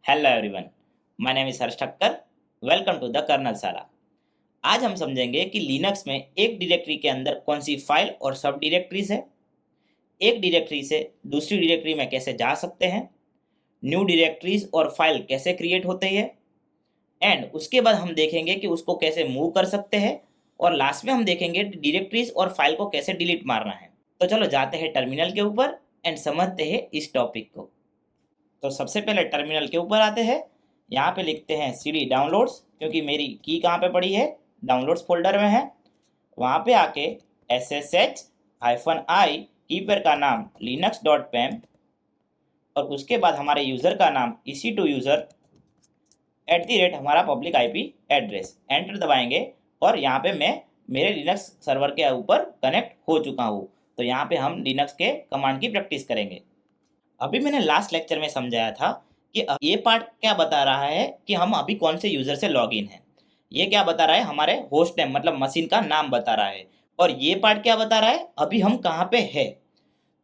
Hello everyone, my name is Harsh Thakkar. Welcome to the कर्नलशाला। आज हम समझेंगे कि लिनक्स में एक डायरेक्टरी के अंदर कौन सी फाइल और सब डायरेक्टरीज है, एक डायरेक्टरी से दूसरी डायरेक्टरी में कैसे जा सकते हैं, न्यू डायरेक्टरीज और फाइल कैसे क्रिएट होते हैं, एंड उसके बाद हम देखेंगे कि उसको कैसे मूव कर सकते हैं, और लास्ट में हम देखेंगे डायरेक्टरीज और फाइल को कैसे डिलीट मारना है। तो चलो जाते हैं टर्मिनल के ऊपर एंड समझते हैं इस टॉपिक को। तो सबसे पहले टर्मिनल के ऊपर आते हैं। यहाँ पे लिखते हैं cd डाउनलोड्स, क्योंकि मेरी की कहाँ पे पड़ी है, डाउनलोड्स फोल्डर में है। वहाँ पे आके -i कीपैड का नाम linux.pem और उसके बाद हमारे यूज़र का नाम EC2 यूज़र @ हमारा पब्लिक IP एड्रेस, एंटर दबाएंगे और यहाँ पे मैं मेरे लिनक्स सर्वर के ऊपर कनेक्ट हो चुका हूँ। तो यहाँ पे हम लिनक्स के कमांड की प्रैक्टिस करेंगे। अभी मैंने लास्ट लेक्चर में समझाया था कि ये पार्ट क्या बता रहा है कि हम अभी कौन से यूज़र से लॉगिन हैं। ये क्या बता रहा है, हमारे होस्ट नेम मतलब मशीन का नाम बता रहा है। और ये पार्ट क्या बता रहा है, अभी हम कहाँ पे है।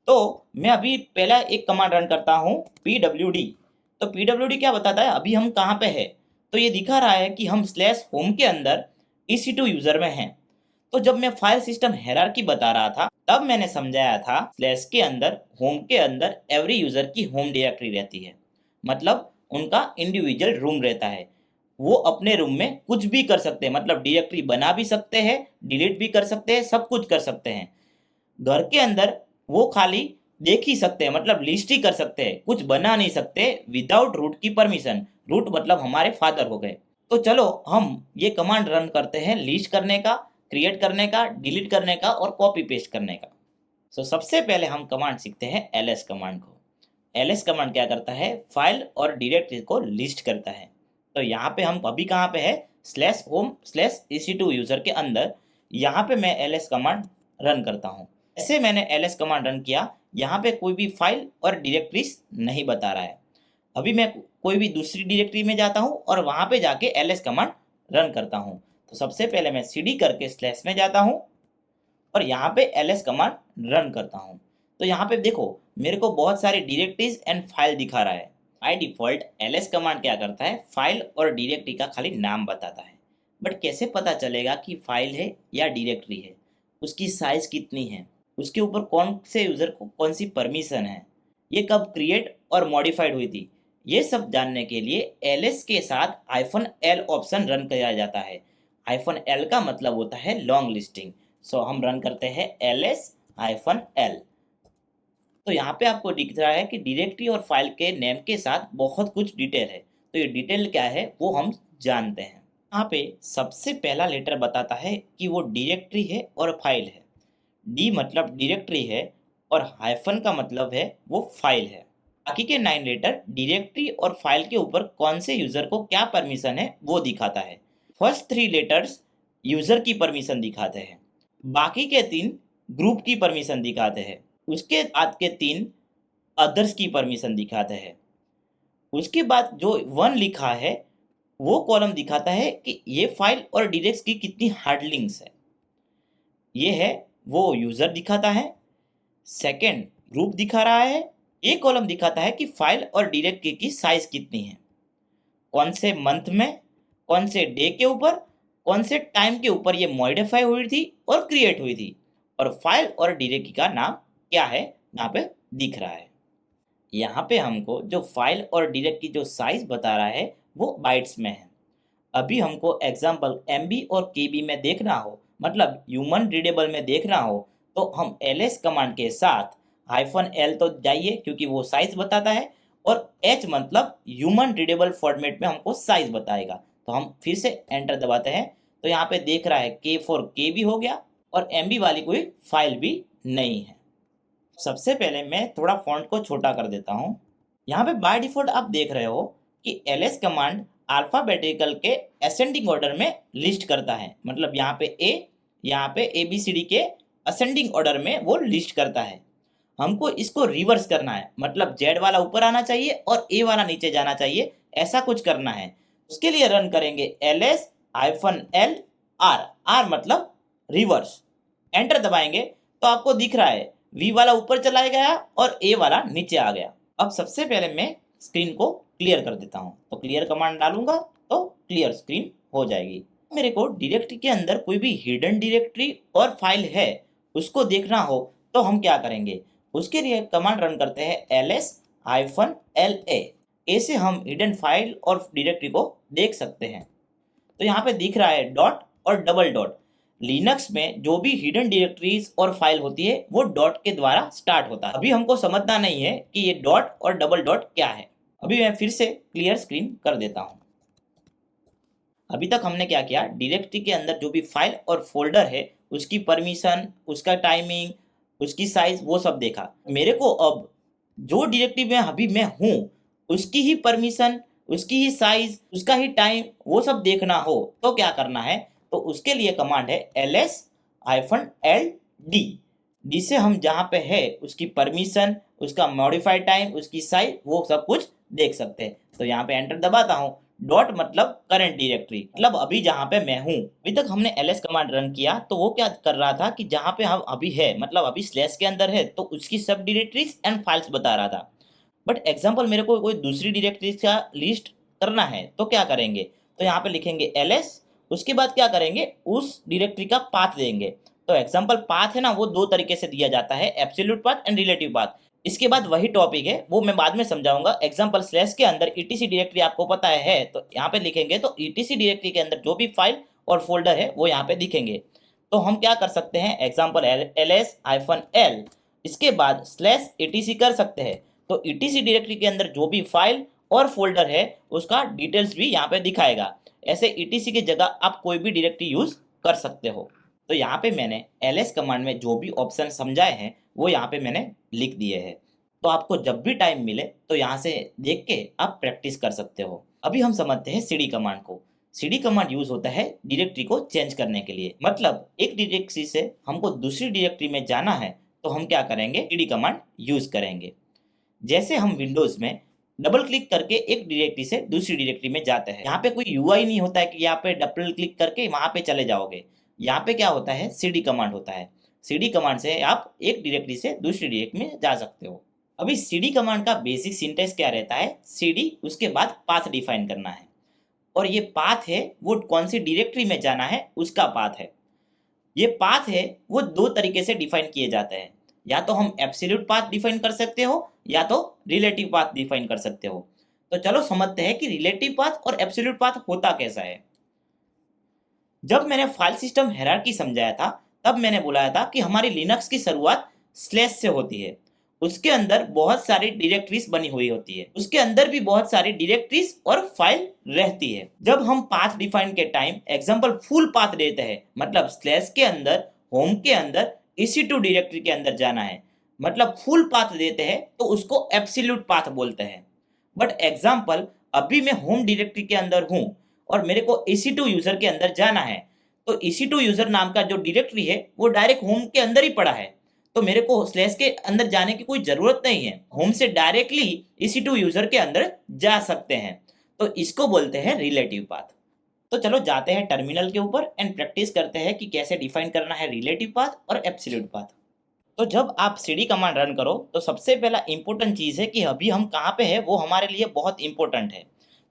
तो मैं अभी पहला एक कमांड रन करता हूँ pwd। तो pwd क्या बताता है, अभी हम कहाँ पे है। तो ये दिखा रहा है कि हम /होम के अंदर EC2 यूज़र में हैं। तो जब मैं फाइल सिस्टम हायरार्की बता रहा था तब मैंने समझाया था स्लैश के अंदर होम के अंदर एवरी यूज़र की होम डायरेक्टरी रहती है, मतलब उनका इंडिविजुअल रूम रहता है। वो अपने रूम में कुछ भी कर सकते हैं, मतलब डायरेक्टरी बना भी सकते हैं, डिलीट भी कर सकते हैं, सब कुछ कर सकते हैं। घर के अंदर वो खाली देख ही सकते हैं, मतलब लिस्ट ही कर सकते हैं, कुछ बना नहीं सकते विदाउट रूट की परमिशन। रूट मतलब हमारे फादर हो गए। तो चलो हम ये कमांड रन करते हैं लिस्ट करने का, क्रिएट करने का, डिलीट करने का और कॉपी पेस्ट करने का। सो सबसे पहले हम कमांड सीखते हैं ls कमांड को। ls कमांड क्या करता है, फाइल और डायरेक्टरी को लिस्ट करता है। तो यहाँ पे हम अभी कहाँ पे है, /home/EC2 यूज़र के अंदर। यहाँ पे मैं ls कमांड रन करता हूँ। ऐसे मैंने ls कमांड रन किया, यहाँ पे कोई भी फाइल और डायरेक्टरीज नहीं बता रहा है। अभी मैं कोई भी दूसरी डायरेक्टरी में जाता हूँ और वहाँ पे जाके ls कमांड रन करता हूँ। तो सबसे पहले मैं cd करके स्लैश में जाता हूँ और यहाँ पे ls कमांड रन करता हूँ। तो यहाँ पे देखो मेरे को बहुत सारे डायरेक्टरीज एंड फाइल दिखा रहा है। बाय डिफ़ॉल्ट ls कमांड क्या करता है, फाइल और डायरेक्टरी का खाली नाम बताता है। बट कैसे पता चलेगा कि फाइल है या डायरेक्टरी है, उसकी साइज कितनी है, उसके ऊपर कौन से यूज़र को कौन सी परमिशन है, ये कब क्रिएट और मॉडिफाइड हुई थी, ये सब जानने के लिए ls के साथ -l ऑप्शन रन किया जाता है। -l का मतलब होता है लॉन्ग लिस्टिंग। सो हम रन करते हैं ls-l। तो यहाँ पे आपको दिख रहा है कि डायरेक्टरी और फाइल के नेम के साथ बहुत कुछ डिटेल है। तो ये डिटेल क्या है वो हम जानते हैं। यहाँ पे सबसे पहला लेटर बताता है कि वो डायरेक्टरी है और फाइल है। डी मतलब डायरेक्टरी है और हाइफन का मतलब है वो फाइल है। बाकी के 9 लेटर डायरेक्टरी और फाइल के ऊपर कौन से यूज़र को क्या परमिशन है वो दिखाता है। फर्स्ट 3 लेटर्स यूज़र की परमिशन दिखाते हैं, बाकी के 3 ग्रुप की परमिशन दिखाते हैं, उसके बाद के 3 अदर्स की परमिशन दिखाते हैं। उसके बाद जो 1 लिखा है वो कॉलम दिखाता है कि ये फाइल और डायरेक्टरी की कितनी हार्ड लिंक्स है। ये है वो यूज़र दिखाता है। सेकंड ग्रुप दिखा रहा है। ये कॉलम दिखाता है कि फाइल और डायरेक्टरी की साइज कितनी है, कौन से मंथ में, कौन से डे के ऊपर, कौन से टाइम के ऊपर ये मॉडिफाई हुई थी और क्रिएट हुई थी, और फाइल और डायरेक्टरी का नाम क्या है यहाँ पे दिख रहा है। यहाँ पे हमको जो फाइल और डायरेक्टरी की जो साइज बता रहा है वो बाइट्स में है। अभी हमको एग्जाम्पल MB और KB में देखना हो, मतलब ह्यूमन रीडेबल में देखना हो, तो हम ls कमांड के साथ -l तो जाइए क्योंकि वो साइज बताता है, और h मतलब ह्यूमन रीडेबल फॉर्मेट में हमको साइज बताएगा। तो हम फिर से एंटर दबाते हैं। तो यहाँ पे देख रहा है K for KB हो गया और MB वाली कोई फाइल भी नहीं है। सबसे पहले मैं थोड़ा फॉन्ट को छोटा कर देता हूँ। यहाँ पे बाय डिफ़ॉल्ट आप देख रहे हो कि ls कमांड अल्फ़ाबेटिकल के असेंडिंग ऑर्डर में लिस्ट करता है, मतलब यहाँ पे A, यहाँ पे ABCD के असेंडिंग ऑर्डर में वो लिस्ट करता है। हमको इसको रिवर्स करना है, मतलब Z वाला ऊपर आना चाहिए और A वाला नीचे जाना चाहिए, ऐसा कुछ करना है। उसके लिए रन करेंगे ls-l r मतलब रिवर्स। एंटर दबाएंगे तो आपको दिख रहा है V वाला ऊपर चला गया और A वाला नीचे आ गया। अब सबसे पहले मैं स्क्रीन को क्लियर कर देता हूँ। तो क्लियर कमांड डालूंगा तो क्लियर स्क्रीन हो जाएगी। मेरे को डायरेक्टरी के अंदर कोई भी हिडन डायरेक्टरी और फाइल है उसको देखना हो तो हम क्या करेंगे, उसके लिए कमांड रन करते हैं ls-la। ऐसे हम हिडन फाइल और डायरेक्टरी को देख सकते हैं। तो यहाँ पे दिख रहा है डॉट और डबल डॉट। लिनक्स में जो भी हिडन डायरेक्टरीज और फाइल होती है वो डॉट के द्वारा स्टार्ट होता है। अभी हमको समझना नहीं है कि ये डॉट और डबल डॉट क्या है। अभी मैं फिर से क्लियर स्क्रीन कर देता हूँ। अभी तक हमने क्या किया, डायरेक्टरी के अंदर जो भी फाइल और फोल्डर है उसकी परमिशन, उसका टाइमिंग, उसकी साइज, वो सब देखा। मेरे को अब जो डायरेक्टरी में अभी मैं हूँ उसकी ही परमिशन, उसकी ही साइज, उसका ही टाइम, वो सब देखना हो तो क्या करना है, तो उसके लिए कमांड है ls-ld, जिससे हम जहाँ पे है उसकी परमिशन, उसका मॉडिफाइड टाइम, उसकी साइज, वो सब कुछ देख सकते हैं। तो यहाँ पे एंटर दबाता हूँ। डॉट मतलब करंट डायरेक्टरी, मतलब अभी जहाँ पे मैं हूँ। अभी तक हमने ls कमांड रन किया तो वो क्या कर रहा था कि जहाँ पे हम अभी है, मतलब अभी स्लैश के अंदर है, तो उसकी सब डायरेक्टरीज एंड फाइल्स बता रहा था। बट एग्जाम्पल मेरे को कोई दूसरी डायरेक्टरीज का लिस्ट करना है तो क्या करेंगे, तो यहाँ पे लिखेंगे ls, उसके बाद क्या करेंगे, उस डायरेक्टरी का पाथ देंगे। तो एग्जाम्पल पाथ है ना, वो दो तरीके से दिया जाता है, absolute path and relative path. इसके बाद वही टॉपिक है, वो मैं बाद में समझाऊंगा। एग्जाम्पल स्लैश के अंदर etc डायरेक्टरी आपको पता है, तो यहाँ पे लिखेंगे तो etc डायरेक्टरी के अंदर जो भी फाइल और फोल्डर है वो यहाँ पे दिखेंगे। तो हम क्या कर सकते हैं, एग्जाम्पल ls-l, इसके बाद स्लैश etc कर सकते हैं। तो etc डायरेक्टरी के अंदर जो भी फाइल और फोल्डर है उसका डिटेल्स भी यहाँ पे दिखाएगा। ऐसे etc की जगह आप कोई भी डायरेक्टरी यूज कर सकते हो। तो यहाँ पे मैंने ls कमांड में जो भी ऑप्शन समझाए हैं वो यहाँ पे मैंने लिख दिए हैं। तो आपको जब भी टाइम मिले तो यहाँ से देख के आप प्रैक्टिस कर सकते हो। अभी हम समझते हैं cd कमांड को। cd कमांड यूज होता है डायरेक्टरी को चेंज करने के लिए। मतलब एक डायरेक्टरी से हमको दूसरी डायरेक्टरी में जाना है तो हम क्या करेंगे, cd कमांड यूज करेंगे। जैसे हम विंडोज में डबल क्लिक करके एक डायरेक्टरी से दूसरी डायरेक्टरी में जाते हैं, यहाँ पे कोई यूआई नहीं होता है कि यहाँ पे डबल क्लिक करके वहां पे चले जाओगे। यहाँ पे क्या होता है, cd कमांड होता है। cd कमांड से आप एक डायरेक्टरी से दूसरी डायरेक्टरी में जा सकते हो। अभी cd कमांड का बेसिक सिंटेक्स क्या रहता है, cd उसके बाद पाथ डिफाइन करना है, और ये पाथ है वो कौन सी डायरेक्टरी में जाना है उसका पाथ है। ये पाथ है वो दो तरीके से डिफाइन किए जाते हैं, या तो हम एब्सोल्यूट पाथ डिफाइन कर सकते हो या तो रिलेटिव पाथ डिफाइन कर सकते हो। तो चलो समझते हैं कि रिलेटिव पाथ और एब्सोल्यूट पाथ होता कैसा है। जब मैंने फाइल सिस्टम हायरार्की समझाया था तब मैंने बुलाया था कि हमारी लिनक्स की शुरुआत स्लैश से होती है। उसके अंदर बहुत सारी डायरेक्टरीज बनी हुई होती है, उसके अंदर भी बहुत सारी डायरेक्टरीज और फाइल रहती है। जब हम पाथ डिफाइन के टाइम एग्जांपल फुल पाथ देते हैं, मतलब स्लैश के अंदर होम के अंदर EC2 डायरेक्टरी के अंदर जाना है, मतलब फुल पाथ देते हैं तो उसको एब्सोल्यूट पाथ बोलते हैं। बट एग्जांपल अभी मैं होम डायरेक्टरी के अंदर हूं और मेरे को EC2 यूजर के अंदर जाना है, तो EC2 यूजर नाम का जो डायरेक्टरी है वो डायरेक्ट होम के अंदर ही पड़ा है, तो मेरे को स्लैश के अंदर जाने की कोई जरूरत नहीं है। होम से डायरेक्टली EC2 यूजर के अंदर जा सकते हैं, तो इसको बोलते हैं रिलेटिव पाथ। तो चलो जाते हैं टर्मिनल के ऊपर एंड प्रैक्टिस करते हैं कि कैसे डिफाइन करना है रिलेटिव पाथ और एब्सोल्यूट पाथ। तो जब आप cd कमांड रन करो तो सबसे पहला इंपॉर्टेंट चीज़ है कि अभी हम कहाँ पे है, वो हमारे लिए बहुत इंपॉर्टेंट है।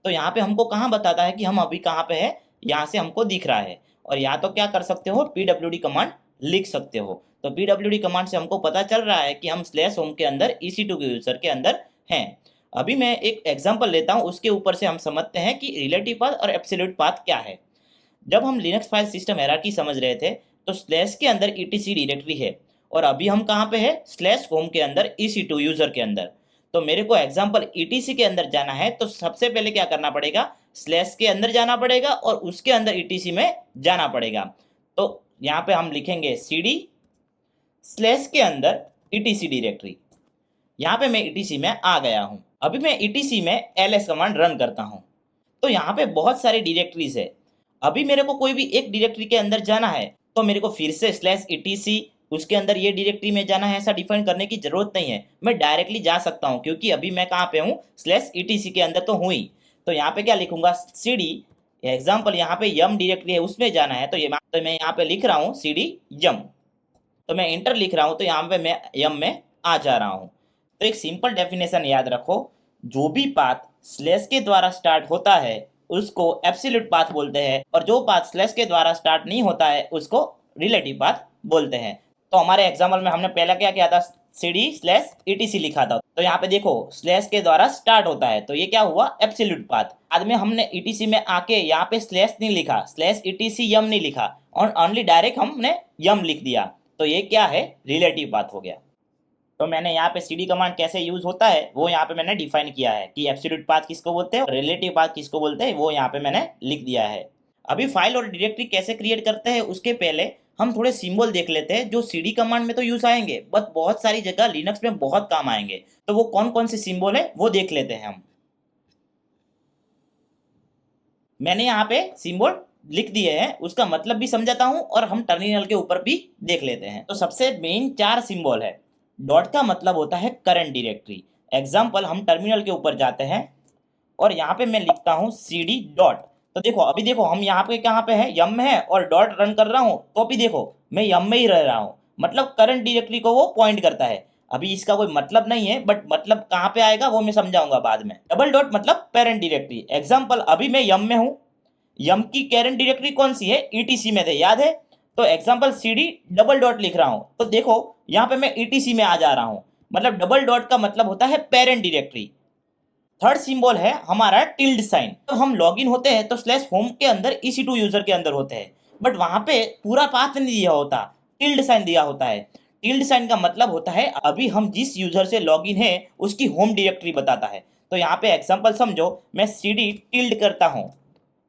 तो यहाँ पे हमको कहाँ बताता है कि हम अभी कहाँ पे है, यहाँ से हमको दिख रहा है। और या तो क्या कर सकते हो, pwd कमांड लिख सकते हो। तो pwd कमांड से हमको पता चल रहा है कि हम स्लैश होम के अंदर EC2 के यूजर के अंदर हैं। अभी मैं एक एग्जाम्पल लेता हूँ, उसके ऊपर से हम समझते हैं कि रिलेटिव पाथ और एब्सोल्यूट पाथ क्या है। जब हम लिनक्स फाइल सिस्टम हायरार्की समझ रहे थे तो स्लैश के अंदर etc डायरेक्टरी है, और अभी हम कहाँ पे है, स्लैश होम के अंदर EC2 यूजर के अंदर। तो मेरे को एग्जांपल etc के अंदर जाना है तो सबसे पहले क्या करना पड़ेगा, स्लैश के अंदर जाना पड़ेगा और उसके अंदर etc में जाना पड़ेगा। तो यहाँ पे हम लिखेंगे cd स्लैश के अंदर etc डायरेक्टरी। यहाँ पे मैं etc में आ गया हूँ। अभी मैं etc में ls कमांड रन करता हूँ तो यहाँ पे बहुत सारी डायरेक्टरीज है। अभी मेरे को कोई भी एक डायरेक्टरी के अंदर जाना है तो मेरे को फिर से /etc उसके अंदर ये डायरेक्टरी में जाना है ऐसा डिफाइन करने की जरूरत नहीं है, मैं डायरेक्टली जा सकता हूँ क्योंकि अभी मैं कहाँ पे हूँ, /etc के अंदर तो हूँ ही। तो यहाँ पे क्या लिखूंगा, cd एग्जाम्पल यहाँ पे यम डायरेक्टरी है उसमें जाना है, तो मैं यहाँ पे लिख रहा हूँ cd यम। तो मैं इंटर लिख रहा हूँ तो यहाँ पे मैं यम में आ जा रहा हूँ। तो एक सिंपल डेफिनेशन याद रखो, जो भी पाथ स्लैश के द्वारा स्टार्ट होता है उसको एब्सोल्यूट पाथ बोलते हैं, और जो पाथ स्लैश के द्वारा स्टार्ट नहीं होता है उसको रिलेटिव पाथ बोलते हैं। तो हमारे एग्जाम्पल में हमने पहला क्या किया था, cd स्लैश etc लिखा था। तो यहाँ पे देखो स्लैश के द्वारा स्टार्ट होता है, तो ये क्या हुआ, एब्सोल्यूट पाथ। बाद में हमने etc में आके यहाँ पे स्लैश नहीं लिखा, स्लैश etc यम नहीं लिखा, और ओनली डायरेक्ट हमने यम लिख दिया, तो ये क्या है, रिलेटिव पाथ हो गया। तो मैंने यहाँ पे cd कमांड कैसे यूज होता है वो यहाँ पे मैंने डिफाइन किया है कि एब्सोल्यूट पाथ किसको बोलते हैं, रिलेटिव पाथ किसको बोलते हैं, वो यहाँ पे मैंने लिख दिया है। अभी फाइल और डायरेक्टरी कैसे क्रिएट करते हैं उसके पहले हम थोड़े सिंबल देख लेते हैं जो cd कमांड में तो यूज आएंगे बट बहुत सारी जगह लिनक्स में बहुत काम आएंगे। तो वो कौन कौन से सिंबल है वो देख लेते हैं हम। मैंने यहाँ पे सिंबल लिख दिए हैं, उसका मतलब भी समझाता हूँ और हम टर्मिनल के ऊपर भी देख लेते हैं। तो सबसे मेन 4 सिंबल है। डॉट का मतलब होता है करंट डायरेक्टरी। एग्जाम्पल हम टर्मिनल के ऊपर जाते हैं और यहाँ पे मैं लिखता हूँ cd डॉट। तो देखो अभी देखो हम यहाँ पे कहाँ पे है, यम में है और डॉट रन कर रहा हूँ, तो अभी देखो मैं यम में ही रह रहा हूँ, मतलब करंट डायरेक्टरी को वो पॉइंट करता है। अभी इसका कोई मतलब नहीं है बट मतलब कहाँ पे आएगा वो मैं समझाऊंगा बाद में। डबल डॉट मतलब पेरेंट डायरेक्टरी। एग्जाम्पल अभी मैं यम में हूँ, यम की कैरेंट डायरेक्टरी कौन सी है, ईटीसी में थे, याद है। तो एग्जांपल cd डबल डॉट लिख रहा हूं, तो देखो यहां पे मैं ईटीसी में आ जा रहा हूं, मतलब डबल डॉट का मतलब होता है पेरेंट डायरेक्टरी। थर्ड सिंबल है हमारा टिल्ड साइन। तो हम लॉगिन होते हैं तो स्लैश होम के अंदर EC2 यूजर के अंदर होते हैं, बट वहां पे पूरा पाथ नहीं दिया होता, टिल्ड साइन दिया होता है। टिल्ड साइन का मतलब होता है अभी हम जिस यूजर से लॉगिन है उसकी होम डायरेक्टरी बताता है। तो यहाँ पे एग्जांपल समझो, मैं cd टिल्ड करता हूँ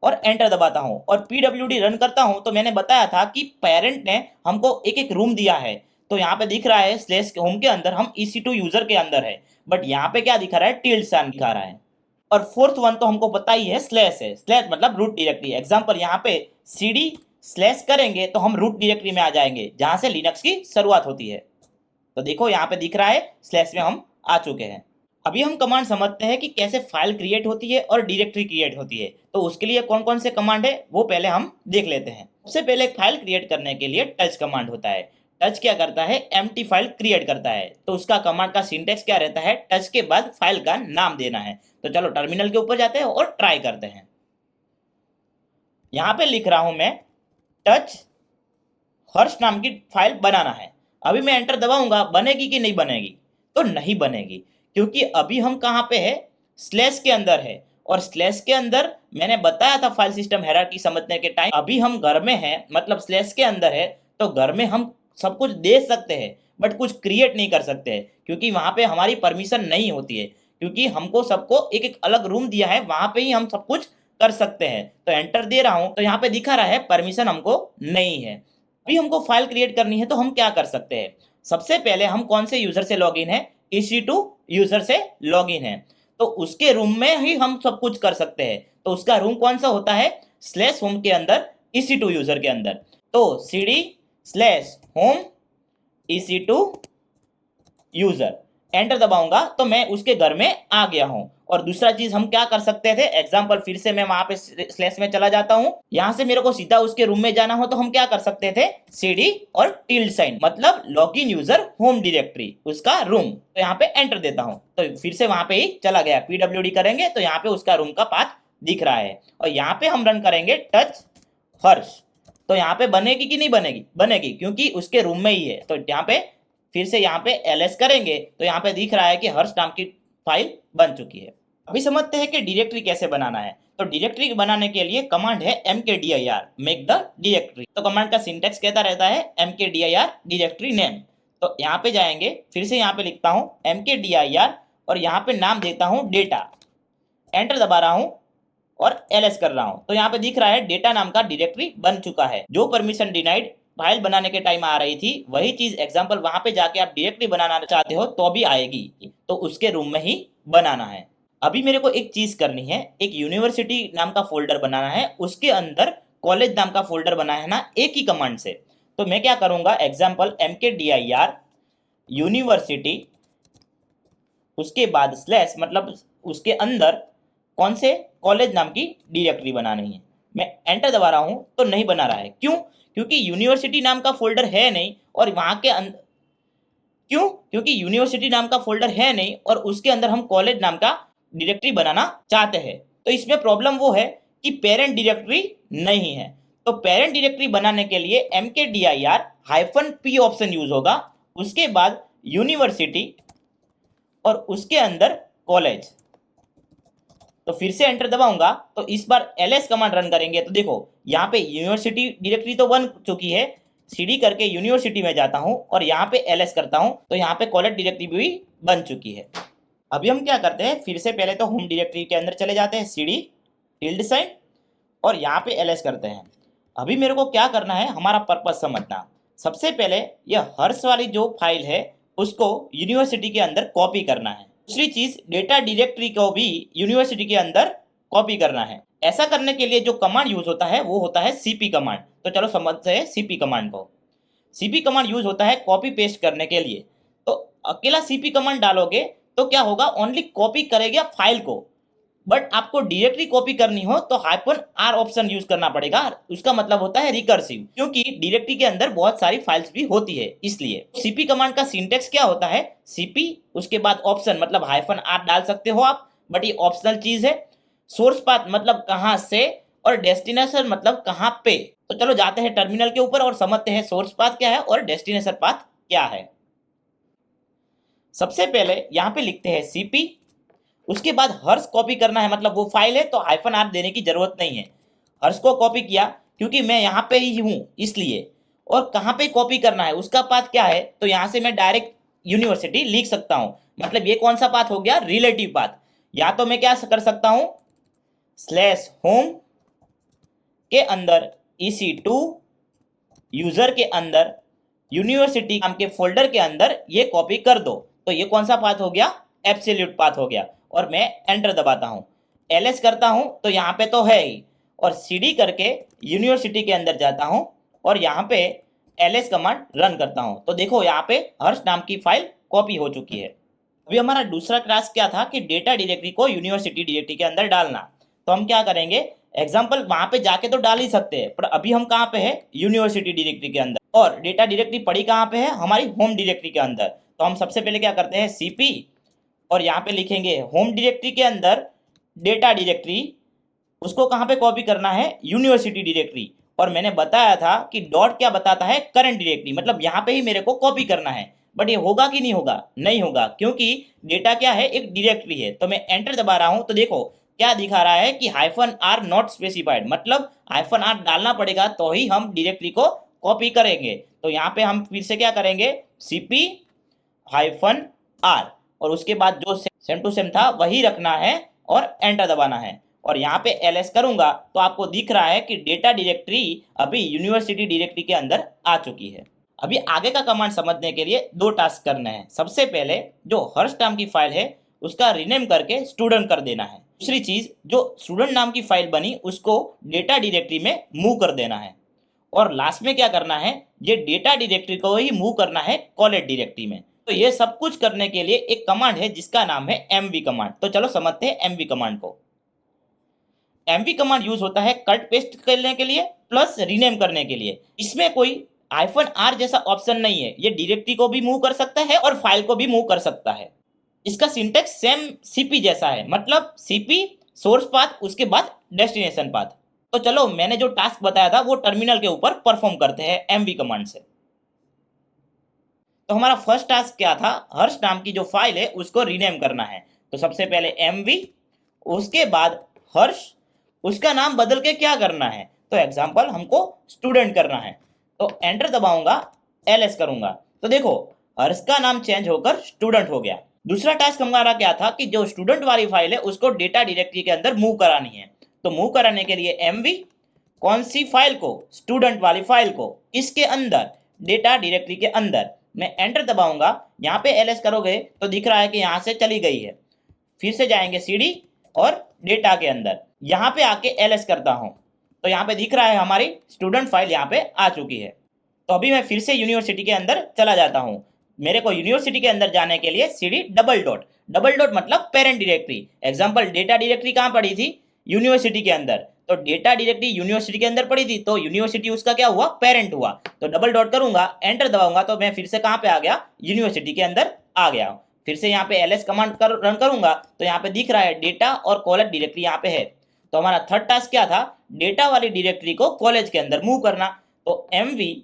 और एंटर दबाता हूं और pwd रन करता हूं, तो मैंने बताया था कि पेरेंट ने हमको एक एक रूम दिया है। तो यहाँ पे दिख रहा है स्लैश होम के अंदर हम EC2 यूजर के अंदर है, बट यहाँ पे क्या दिखा रहा है, टिल्ड साइन दिखा रहा है। और फोर्थ वन तो हमको पता ही है, स्लैश है, स्लैश मतलब रूट डायरेक्टरी। एग्जांपल यहाँ पे cd स्लैश करेंगे तो हम रूट डायरेक्टरी में आ जाएंगे जहां से लिनक्स की शुरुआत होती है। तो देखो यहाँ पे दिख रहा है स्लैश में हम आ चुके हैं। अभी हम कमांड समझते हैं कि कैसे फाइल क्रिएट होती है और डायरेक्टरी क्रिएट होती है। तो उसके लिए कौन कौन से कमांड है वो पहले हम देख लेते हैं। सबसे पहले फाइल क्रिएट करने के लिए टच कमांड होता है। टच क्या करता है, एम्प्टी फाइल क्रिएट करता है। तो उसका कमांड का सिंटेक्स क्या रहता है, टच के बाद फाइल का नाम देना है। तो चलो टर्मिनल के ऊपर जाते हैं और ट्राई करते हैं। यहाँ पे लिख रहा हूं मैं टच हर्ष नाम की फाइल बनाना है। अभी मैं एंटर दबाऊंगा, बनेगी कि नहीं बनेगी, तो नहीं बनेगी, क्योंकि अभी हम कहाँ पे है, स्लैश के अंदर है। और स्लैश के अंदर मैंने बताया था फाइल सिस्टम हायरार्की समझने के टाइम, अभी हम घर में हैं मतलब स्लैश के अंदर है, तो घर में हम सब कुछ दे सकते हैं बट कुछ क्रिएट नहीं कर सकते हैं, क्योंकि वहां पे हमारी परमिशन नहीं होती है, क्योंकि हमको सबको एक एक अलग रूम दिया है, वहां पे ही हम सब कुछ कर सकते हैं। तो एंटर दे रहा हूं तो यहाँ पे दिखा रहा है परमिशन हमको नहीं है। अभी हमको फाइल क्रिएट करनी है तो हम क्या कर सकते हैं, सबसे पहले हम कौन से यूजर से लॉगिन है, EC2 यूजर से लॉगिन है, तो उसके रूम में ही हम सब कुछ कर सकते हैं। तो उसका रूम कौन सा होता है, स्लैश होम के अंदर EC2 यूजर के अंदर। तो cd slash home EC2 user, enter दबाऊंगा तो मैं उसके घर में आ गया हूं। और दूसरा चीज हम क्या कर सकते थे, एग्जांपल फिर से मैं वहां पे स्लैश में चला जाता हूं, यहां से मेरे को सीधा उसके रूम में जाना हो तो हम क्या कर सकते थे, cd और टिल्ड साइन मतलब लॉगिन यूजर होम डायरेक्टरी उसका रूम। तो यहाँ पे एंटर देता हूं तो फिर से वहां पे ही चला गया, pwd करेंगे तो यहाँ पे उसका रूम का पाथ दिख रहा है। और यहाँ पे हम रन करेंगे टच हर्ष, तो यहाँ पे बनेगी कि नहीं बनेगी, बनेगी, क्योंकि उसके रूम में ही है। तो यहाँ पे फिर से यहाँ पे ls करेंगे तो यहाँ पे दिख रहा है कि हर्ष नाम की फाइल बन चुकी है। अभी समझते हैं कि डायरेक्टरी कैसे बनाना है। तो डायरेक्टरी बनाने के लिए कमांड है mkdir मेक द डायरेक्टरी। तो कमांड का सिंटेक्स कहता रहता है mkdir डायरेक्टरी नेम। तो यहाँ पे जाएंगे, फिर से यहाँ पे लिखता हूँ mkdir और यहाँ पे नाम देता हूँ डेटा, एंटर दबा रहा हूँ और ls कर रहा हूँ। तो यहाँ पे दिख रहा है डेटा नाम का डायरेक्टरी बन चुका है। जो परमिशन डिनाइड फाइल बनाने के टाइम आ रही थी वही चीज एग्जांपल वहां पे जाके आप डायरेक्टरी बनाना चाहते हो तो भी आएगी, तो उसके रूम में ही बनाना है। अभी मेरे को एक चीज करनी है, एक यूनिवर्सिटी नाम का फोल्डर बनाना है, उसके अंदर कॉलेज नाम का फोल्डर बनाना है ना, एक ही कमांड से। तो मैं क्या करूंगा, एग्जांपल mkdir यूनिवर्सिटी, उसके बाद स्लैश मतलब उसके अंदर कौन से कॉलेज नाम की डायरेक्टरी बनानी है। मैं एंटर दबा रहा हूं तो नहीं बना रहा है, क्यों, क्योंकि यूनिवर्सिटी नाम का फोल्डर है नहीं और वहां के क्यों, क्योंकि यूनिवर्सिटी नाम का फोल्डर है नहीं और उसके अंदर हम कॉलेज नाम का डायरेक्टरी बनाना चाहते हैं। तो इसमें प्रॉब्लम वो है कि पेरेंट डायरेक्टरी नहीं है। तो पेरेंट डायरेक्टरी बनाने के लिए mkdir-p ऑप्शन यूज होगा, उसके बाद यूनिवर्सिटी और उसके अंदर कॉलेज। तो फिर से एंटर दबाऊंगा तो इस बार ls कमांड रन करेंगे तो देखो यहाँ पे यूनिवर्सिटी डायरेक्टरी तो बन चुकी है, cd करके यूनिवर्सिटी में जाता हूँ और यहाँ पे ls करता हूँ तो यहाँ पे कॉलेज डायरेक्टरी भी बन चुकी है। अभी हम क्या करते हैं, फिर से पहले तो होम डायरेक्टरी के अंदर चले जाते हैं, cd टिल्ड साइन और यहाँ पे ls करते हैं। अभी मेरे को क्या करना है, हमारा पर्पस समझना। सबसे पहले यह हर्ष वाली जो फाइल है उसको यूनिवर्सिटी के अंदर कॉपी करना है। दूसरी चीज, डेटा डायरेक्टरी को भी यूनिवर्सिटी के अंदर कॉपी करना है। ऐसा करने के लिए जो कमांड यूज होता है वो होता है cp कमांड। तो चलो समझते हैं cp कमांड को। cp कमांड यूज होता है कॉपी पेस्ट करने के लिए। तो अकेला cp कमांड डालोगे तो क्या होगा, ओनली कॉपी करेगा फाइल को, बट आपको डायरेक्टरी कॉपी करनी हो तो -r ऑप्शन यूज करना पड़ेगा। उसका मतलब होता है रिकर्सिव, क्योंकि डायरेक्टरी के अंदर बहुत सारी फाइल्स भी होती है। इसलिए cp कमांड का सिंटेक्स क्या होता है, cp उसके बाद ऑप्शन मतलब -r डाल सकते हो आप, बट ये ऑप्शनल चीज है। सोर्स पाथ मतलब कहां से और डेस्टिनेशन मतलब कहां पे। तो चलो जाते हैं टर्मिनल के ऊपर और समझते हैं सोर्स पाथ क्या है और डेस्टिनेशन पाथ क्या है। सबसे पहले यहाँ पे लिखते हैं cp, उसके बाद हर्ष कॉपी करना है, मतलब वो फाइल है तो -r देने की जरूरत नहीं है। हर्ष को कॉपी किया क्योंकि मैं यहाँ पे ही हूँ इसलिए। और कहाँ पे कॉपी करना है, उसका पाथ क्या है, तो यहाँ से मैं डायरेक्ट यूनिवर्सिटी लिख सकता हूँ। मतलब ये कौन सा पाथ हो गया, रिलेटिव पाथ। या तो मैं क्या कर सकता हूँ, /home के अंदर EC2 यूजर के अंदर यूनिवर्सिटी नाम के फोल्डर के अंदर ये कॉपी कर दो। तो ये कौन सा पाथ हो गया, एब्सोल्यूट पाथ हो गया। और मैं एंटर दबाता हूँ, ls करता हूँ तो यहाँ पे तो है ही, और cd करके यूनिवर्सिटी के अंदर जाता हूँ और यहाँ पे ls कमांड रन करता हूँ। तो देखो यहाँ पे हर्ष नाम की फाइल कॉपी हो चुकी है। अभी हमारा दूसरा टास्क क्या था कि डेटा डायरेक्टरी को यूनिवर्सिटी डायरेक्टरी के अंदर डालना। तो हम क्या करेंगे, एग्जाम्पल वहां पे जाके तो डाल ही सकते हैं, पर अभी हम कहाँ पे है, यूनिवर्सिटी डायरेक्टरी के अंदर। और डेटा डायरेक्टरी पड़ी कहाँ पे है, हमारी होम डायरेक्टरी के अंदर। तो हम सबसे पहले क्या करते हैं, cp और यहाँ पे लिखेंगे होम डायरेक्टरी के अंदर डेटा डायरेक्टरी, उसको कहाँ पे कॉपी करना है, यूनिवर्सिटी डायरेक्टरी। और मैंने बताया था कि डॉट क्या बताता है, करंट डायरेक्टरी, मतलब यहाँ पे ही मेरे को कॉपी करना है। बट ये होगा कि नहीं होगा, नहीं होगा, क्योंकि डेटा क्या है, एक डायरेक्टरी है। तो मैं एंटर दबा रहा हूं तो देखो क्या दिखा रहा है कि -r नॉट स्पेसिफाइड, मतलब -r डालना पड़ेगा तो ही हम डायरेक्टरी को कॉपी करेंगे। तो यहाँ पे हम फिर से क्या करेंगे, cp -r और उसके बाद जो सेम टू सेम था वही रखना है और एंटर दबाना है। और यहाँ पे ls करूंगा तो आपको दिख रहा है कि डेटा डायरेक्टरी अभी यूनिवर्सिटी डायरेक्टरी के अंदर आ चुकी है। अभी आगे का कमांड समझने के लिए दो टास्क करने हैं। सबसे पहले जो हर्ष नाम की फाइल है उसका रीनेम करके स्टूडेंट कर देना है। दूसरी चीज, जो स्टूडेंट नाम की फाइल बनी उसको डेटा डायरेक्टरी में मूव कर देना है। और लास्ट में क्या करना है, ये डेटा डायरेक्टरी को ही मूव करना है कॉलेज डायरेक्टरी में। तो ये सब कुछ करने के लिए एक कमांड है जिसका नाम है mv कमांड। तो चलो समझते हैं mv कमांड को। mv कमांड यूज होता है कट पेस्ट करने के लिए प्लस रीनेम करने के लिए। इसमें कोई -r जैसा ऑप्शन नहीं है, ये डायरेक्टरी को भी मूव कर सकता है और फाइल को भी मूव कर सकता है। इसका सिंटेक्स सेम cp जैसा है, मतलब cp सोर्स पाथ उसके बाद डेस्टिनेशन पाथ। तो चलो मैंने जो टास्क बताया था वो टर्मिनल के ऊपर परफॉर्म करते हैं mv कमांड से। तो हमारा फर्स्ट टास्क क्या था, हर्ष नाम की जो फाइल है उसको रीनेम करना है। तो सबसे पहले mv, उसके बाद हर्ष, उसका नाम बदल के क्या करना है, तो एग्जाम्पल हमको स्टूडेंट करना है। तो एंटर दबाऊंगा, ls करूंगा तो देखो हर्ष का नाम चेंज होकर स्टूडेंट हो गया। दूसरा टास्क हमारा क्या था कि जो स्टूडेंट वाली फाइल है उसको डेटा डायरेक्टरी के अंदर मूव करानी है। तो मूव कराने के लिए mv, कौन सी फाइल को, स्टूडेंट वाली फाइल को, इसके अंदर डेटा डायरेक्टरी के अंदर। मैं एंटर दबाऊंगा, यहाँ पे ls करोगे तो दिख रहा है कि यहाँ से चली गई है। फिर से जाएंगे cd और डेटा के अंदर, यहाँ पे आके ls करता हूँ तो यहाँ पे दिख रहा है हमारी स्टूडेंट फाइल यहाँ पे आ चुकी है। तो अभी मैं फिर से यूनिवर्सिटी के अंदर चला जाता हूँ। मेरे को यूनिवर्सिटी के अंदर जाने के लिए cd डबल डॉट मतलब parent directory. Example data directory कहाँ पड़ी थी, यूनिवर्सिटी के अंदर। तो डेटा डायरेक्टरी यूनिवर्सिटी के अंदर पड़ी थी तो यूनिवर्सिटी उसका क्या हुआ, पेरेंट हुआ। तो डबल डॉट करूंगा, एंटर दबाऊंगा तो मैं फिर से कहाँ पे आ गया, यूनिवर्सिटी के अंदर आ गया। फिर से यहाँ पे ls कमांड रन करूंगा तो यहाँ पे दिख रहा है डेटा और कॉलेज डायरेक्टरी यहाँ पे है। तो हमारा थर्ड टास्क क्या था, डेटा वाली डायरेक्टरी को कॉलेज के अंदर मूव करना। तो mv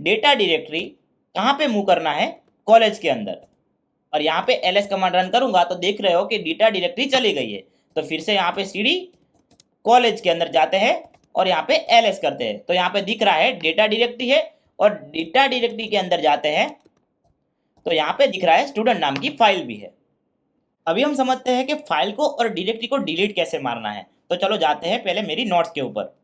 डेटा डायरेक्टरी कहाँ पे मूव करना है, कॉलेज के अंदर। और यहाँ पे ls कमांड रन करूंगा तो देख रहे हो कि डेटा डायरेक्टरी चली गई है। तो फिर से यहाँ पे cd कॉलेज के अंदर जाते हैं और यहाँ पे ls करते हैं। तो यहाँ पे दिख रहा है डेटा डायरेक्टरी है और डेटा डायरेक्टरी के अंदर जाते हैं तो यहाँ पे दिख रहा है स्टूडेंट नाम की फाइल भी है। अभी हम समझते हैं कि फाइल को और डायरेक्टरी को डिलीट कैसे मारना है। तो चलो जाते हैं पहले मेरी नोट्स के ऊपर।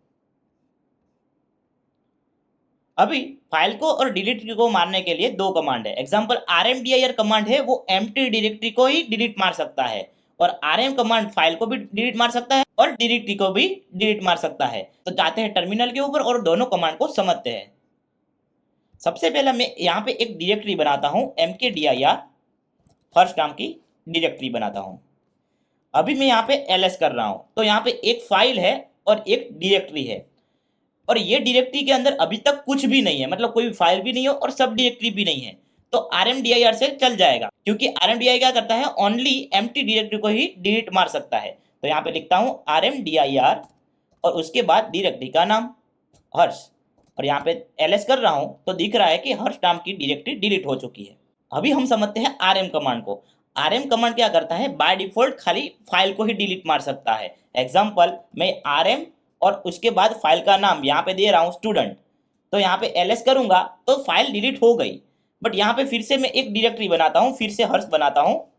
अभी फाइल को और डायरेक्टरी को मारने के लिए दो कमांड है। एग्जांपल rmdir कमांड है वो एम्प्टी डायरेक्टरी को ही डिलीट मार सकता है और rm कमांड फाइल को भी डिलीट मार सकता है और डायरेक्टरी को भी डिलीट मार सकता है। तो जाते हैं टर्मिनल के ऊपर और दोनों कमांड को समझते हैं। सबसे पहले मैं यहाँ पे एक डायरेक्टरी बनाता हूँ mkdir फर्स्ट नाम की डायरेक्टरी बनाता हूँ। अभी मैं यहाँ पे ls कर रहा हूँ तो यहाँ पे एक फाइल है और एक डायरेक्टरी है और ये डायरेक्टरी के अंदर अभी तक कुछ भी नहीं है, मतलब कोई भी फाइल भी नहीं है और सब डायरेक्टरी भी नहीं है। तो rmdir से चल जाएगा क्योंकि rmdir क्या करता है, ओनली एम्प्टी डायरेक्टरी को ही डिलीट मार सकता है। तो यहाँ पे लिखता हूँ rmdir और उसके बाद डायरेक्टरी का नाम हर्ष और यहाँ पे ls कर रहा हूँ तो दिख रहा है कि हर्ष नाम की डायरेक्टरी डिलीट हो चुकी है। अभी हम समझते हैं rm कमांड को। rm कमांड क्या करता है, बाय डिफॉल्ट खाली फाइल को ही डिलीट मार सकता है। एग्जाम्पल मैं rm और उसके बाद फाइल का नाम यहाँ पे दे रहा हूँ स्टूडेंट। तो यहाँ पे ls करूंगा तो फाइल डिलीट हो गई, बट यहाँ पे फिर से मैं एक डायरेक्टरी बनाता हूँ, फिर से हर्ष बनाता हूँ,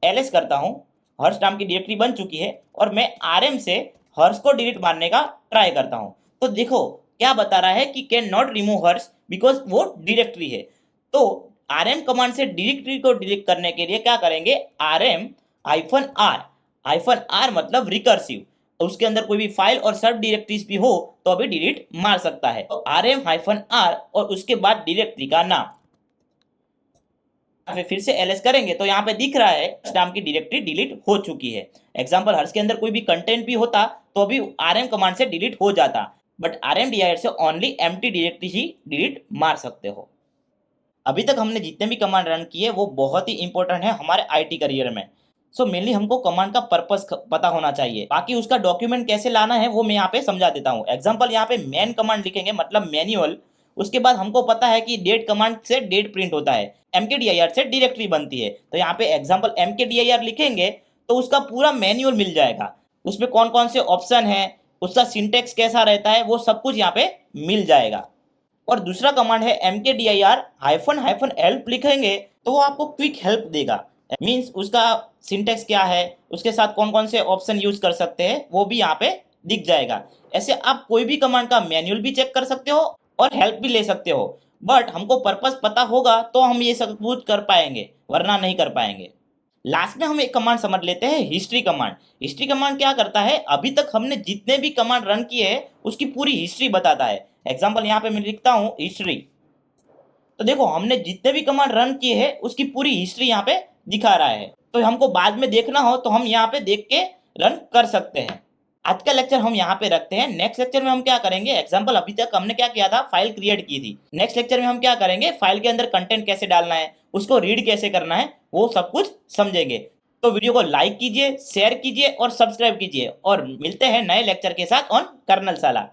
ls करता हूँ, हर्ष नाम की डायरेक्टरी बन चुकी है और मैं rm से हर्ष को डिलीट मारने का ट्राई करता हूँ। तो देखो क्या बता रहा है कि can not remove Harsh because वो डायरेक्टरी है। तो rm कमांड से डायरेक्टरी को डिलीट करने के लिए क्या करेंगे, rm-r मतलब रिकर्सिव, उसके अंदर कोई भी फाइल और सब डायरेक्टरीज भी हो तो अभी डिलीट मार सकता है। तो rm-r और उसके बाद डायरेक्टरी का नाम, फिर से ls करेंगे तो यहाँ पे दिख रहा है हर्ष नाम की डायरेक्टरी डिलीट हो चुकी है। एग्जांपल हर्ष के अंदर कोई भी कंटेंट भी होता तो अभी rm कमांड से डिलीट हो जाता, बट rmdir से ओनली एम्प्टी डायरेक्टरी ही डिलीट मार सकते हो। अभी तक हमने जितने भी कमांड रन किए वो बहुत ही इंपॉर्टेंट है हमारे आईटी करियर में। सो मेनली हमको कमांड का पर्पस पता होना चाहिए, बाकी उसका डॉक्यूमेंट कैसे लाना है वो मैं यहाँ पे समझा देता हूँ। एग्जांपल यहाँ पे मैन कमांड लिखेंगे मतलब मैनुअल, उसके बाद हमको पता है कि डेट कमांड से डेट प्रिंट होता है, mkdir से डायरेक्टरी बनती है। तो यहाँ पे एग्जांपल mkdir लिखेंगे तो उसका पूरा मैनुअल मिल जाएगा, उसमें कौन कौन से ऑप्शन है, उसका सिंटेक्स कैसा रहता है, वो सब कुछ यहाँ पे मिल जाएगा। और दूसरा कमांड है mkdir-help लिखेंगे तो वो आपको क्विक हेल्प देगा, मीन्स उसका सिंटेक्स क्या है, उसके साथ कौन कौन से ऑप्शन यूज कर सकते हैं वो भी यहाँ पे दिख जाएगा। ऐसे आप कोई भी कमांड का मैनुअल भी चेक कर सकते हो और हेल्प भी ले सकते हो, बट हमको पर्पस पता होगा तो हम ये सब कुछ कर पाएंगे, वरना नहीं कर पाएंगे। लास्ट में हम एक कमांड समझ लेते हैं, हिस्ट्री कमांड। हिस्ट्री कमांड क्या करता है, अभी तक हमने जितने भी कमांड रन किए हैं उसकी पूरी हिस्ट्री बताता है। एग्जांपल यहाँ पे मैं लिखता हूँ हिस्ट्री, तो देखो हमने जितने भी कमांड रन किए हैं उसकी पूरी हिस्ट्री यहाँ पे दिखा रहा है। तो हमको बाद में देखना हो तो हम यहाँ पे देख के रन कर सकते हैं। आज का लेक्चर हम यहाँ पे रखते हैं। नेक्स्ट लेक्चर में हम क्या करेंगे, एग्जांपल अभी तक हमने क्या किया था, फाइल क्रिएट की थी। नेक्स्ट लेक्चर में हम क्या करेंगे, फाइल के अंदर कंटेंट कैसे डालना है, उसको रीड कैसे करना है, वो सब कुछ समझेंगे। तो वीडियो को लाइक कीजिए, शेयर कीजिए और सब्सक्राइब कीजिए और मिलते हैं नए लेक्चर के साथ ऑन कर्नल साला।